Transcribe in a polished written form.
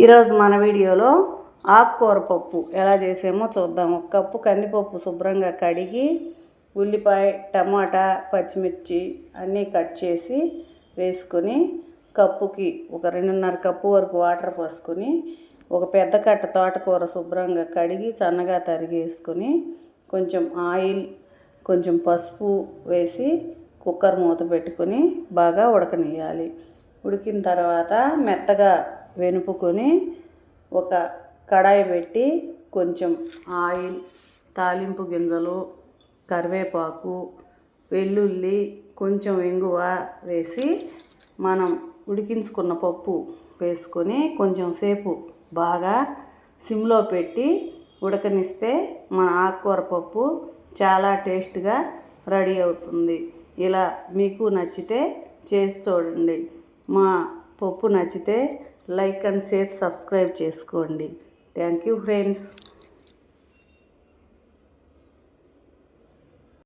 ఈరోజు మన వీడియోలో ఆకుకూర పప్పు ఎలా చేసామో చూద్దాం. ఒక కప్పు కందిపప్పు శుభ్రంగా కడిగి ఉల్లిపాయ, టమాటా, పచ్చిమిర్చి అన్నీ కట్ చేసి వేసుకొని కప్పుకి ఒక 2.5 కప్పు వరకు వాటర్ పోసుకొని ఒక పెద్ద కట్ట తోటకూర శుభ్రంగా కడిగి సన్నగా తరిగి వేసుకొని కొంచెం ఆయిల్, కొంచెం పసుపు వేసి కుక్కర్ మూత పెట్టుకొని బాగా ఉడకనియాలి. ఉడికిన తర్వాత మెత్తగా వెనుపుకొని ఒక కడాయి పెట్టి కొంచెం ఆయిల్, తాలింపు గింజలు, కరివేపాకు, వెల్లుల్లి, కొంచెం ఇంగువ వేసి మనం ఉడికించుకున్న పప్పు వేసుకొని కొంచెం సేపు బాగా సిమ్లో పెట్టి ఉడకనిస్తే మన ఆకుకూర పప్పు చాలా టేస్ట్గా రెడీ అవుతుంది. ఇలా మీకు నచ్చితే చేసి చూడండి. మా పప్పు నచ్చితే లైక్ అండ్ షేర్, సబ్స్క్రైబ్ చేసుకోండి. Thank you friends.